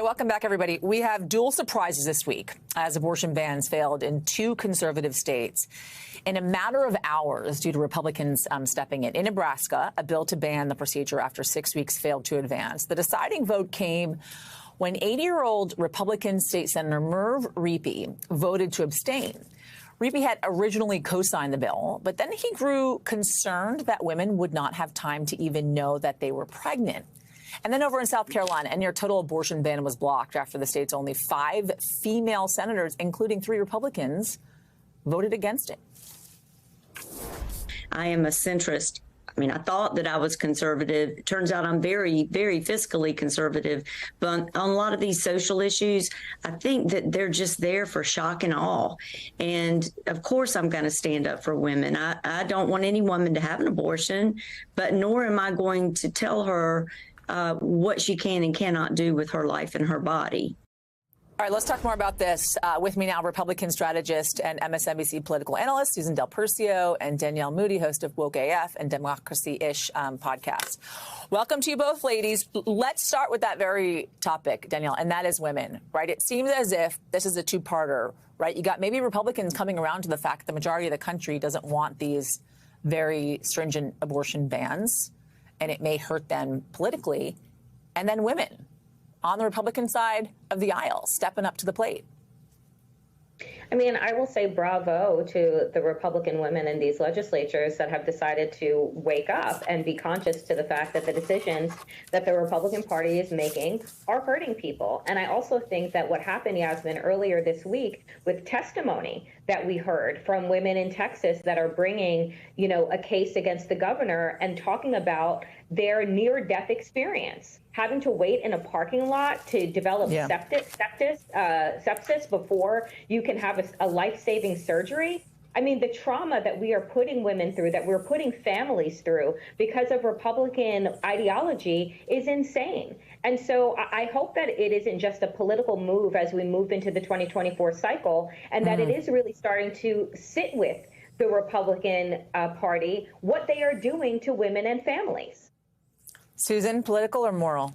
Welcome back, everybody. We have dual surprises this week as abortion bans failed in 2 conservative states in a matter of hours due to Republicans stepping in. In Nebraska, a bill to ban the procedure after 6 weeks failed to advance. The deciding vote came when 80-year-old Republican State Senator Merv Riepe voted to abstain. Riepe had originally co-signed the bill, but then he grew concerned that women would not have time to even know that they were pregnant. And then over in South Carolina, a near total abortion ban was blocked after the state's only 5 female senators, including 3 Republicans, voted against it. I am a centrist. I mean, I thought that I was conservative. It turns out I'm very, very fiscally conservative. But on a lot of these social issues, I think that they're just there for shock and awe. And of course, I'm going to stand up for women. I don't want any woman to have an abortion, but nor am I going to tell her what she can and cannot do with her life and her body. All right, let's talk more about this. With me now, Republican strategist and MSNBC political analyst Susan Del Percio and Danielle Moody, host of Woke AF and Democracy-ish podcast. Welcome to you both, ladies. Let's start with that very topic, Danielle, and that is women, right? It seems as if this is a two-parter, right? You got maybe Republicans coming around to the fact the majority of the country doesn't want these very stringent abortion bans, and it may hurt them politically, and then women on the Republican side of the aisle stepping up to the plate. I mean, I will say bravo to the Republican women in these legislatures that have decided to wake up and be conscious to the fact that the decisions that the Republican Party is making are hurting people. And I also think that what happened, Yasmin, earlier this week with testimony that we heard from women in Texas that are bringing, you know, a case against the governor and talking about their near-death experience, having to wait in a parking lot to develop sepsis before you can have a life-saving surgery. I mean, the trauma that we are putting women through, that we're putting families through because of Republican ideology is insane. And so I hope that it isn't just a political move as we move into the 2024 cycle, and that it is really starting to sit with the Republican Party, what they are doing to women and families. Susan, political or moral?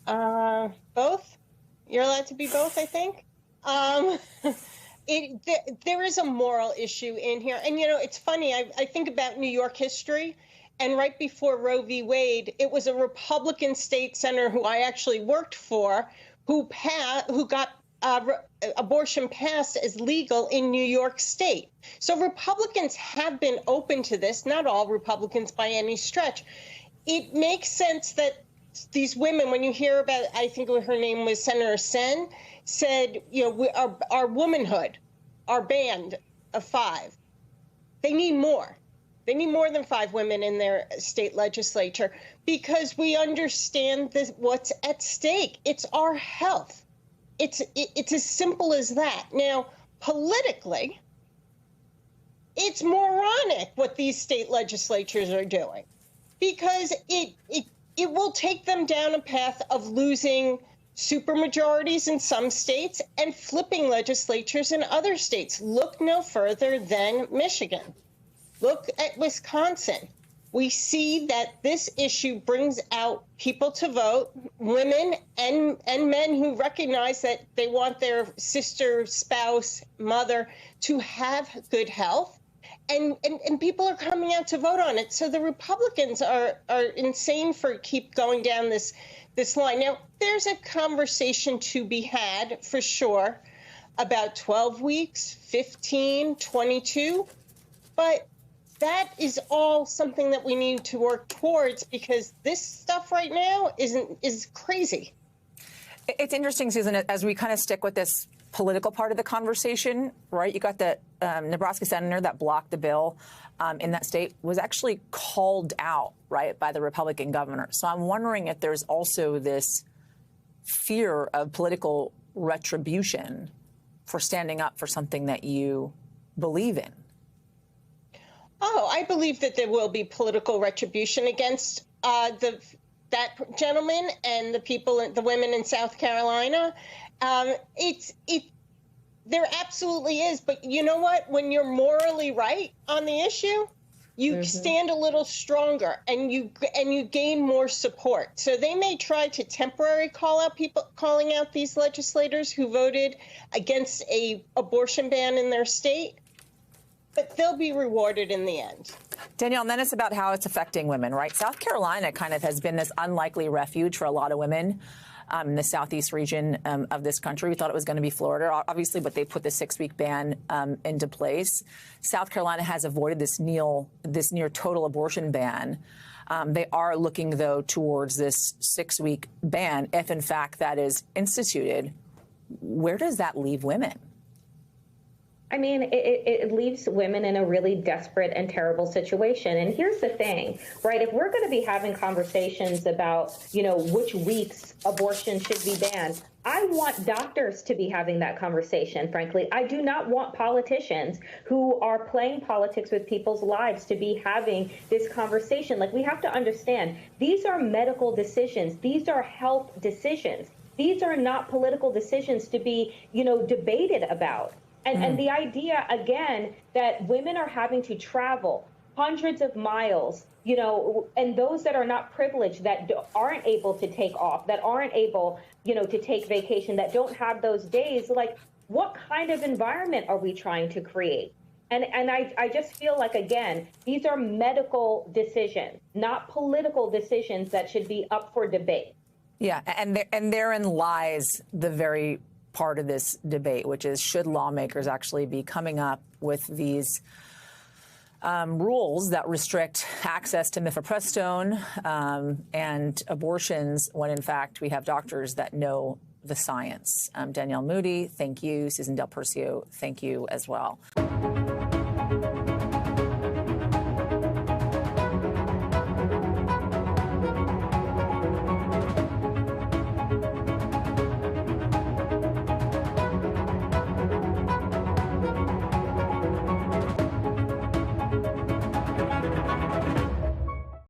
Both. You're allowed to be both, I think. There is a moral issue in here. And, you know, it's funny. I think about New York history. And right before Roe v. Wade, it was a Republican state senator who I actually worked for who got abortion passed as legal in New York State. So Republicans have been open to this, not all Republicans by any stretch. It makes sense that these women, when you hear about, I think her name was Senator Sen, said, you know, our womanhood, our band of 5, they need more. They need more than 5 women in their state legislature because we understand what's at stake. It's our health. It's as simple as that. Now, politically, it's moronic what these state legislatures are doing because it will take them down a path of losing supermajorities in some states and flipping legislatures in other states. Look no further than Michigan. Look at Wisconsin. We see that this issue brings out people to vote, women and men who recognize that they want their sister, spouse, mother to have good health. And people are coming out to vote on it. So the Republicans are insane for keep going down this line. Now, there's a conversation to be had for sure about 12 weeks, 15, 22, but that is all something that we need to work towards because this stuff right now is crazy. It's interesting, Susan, as we kind of stick with this political part of the conversation, right? You got the Nebraska senator that blocked the bill in that state was actually called out, right, by the Republican governor. So I'm wondering if there's also this fear of political retribution for standing up for something that you believe in. Oh, I believe that there will be political retribution against that gentleman and the women in South Carolina. There absolutely is. But you know what? When you're morally right on the issue, you stand a little stronger and you gain more support. So they may try to temporarily calling out these legislators who voted against a abortion ban in their state, but they'll be rewarded in the end. Danielle, and then it's about how it's affecting women, right? South Carolina kind of has been this unlikely refuge for a lot of women in the southeast region of this country. We thought it was going to be Florida, obviously, but they put the 6-week ban into place. South Carolina has avoided this near total abortion ban. They are looking, though, towards this 6-week ban, if in fact that is instituted. Where does that leave women? I mean, it leaves women in a really desperate and terrible situation. And here's the thing, right? If we're going to be having conversations about, which weeks abortion should be banned, I want doctors to be having that conversation, frankly. I do not want politicians who are playing politics with people's lives to be having this conversation. Like, we have to understand, these are medical decisions. These are health decisions. These are not political decisions to be, debated about. And the idea, again, that women are having to travel hundreds of miles, and those that are not privileged, that aren't able to take off, that aren't able, to take vacation, that don't have those days, like, what kind of environment are we trying to create? And I just feel like, again, these are medical decisions, not political decisions that should be up for debate. Yeah, and therein lies the very part of this debate, which is, should lawmakers actually be coming up with these rules that restrict access to mifepristone and abortions when, in fact, we have doctors that know the science? Danielle Moody, thank you. Susan Del Percio, thank you as well.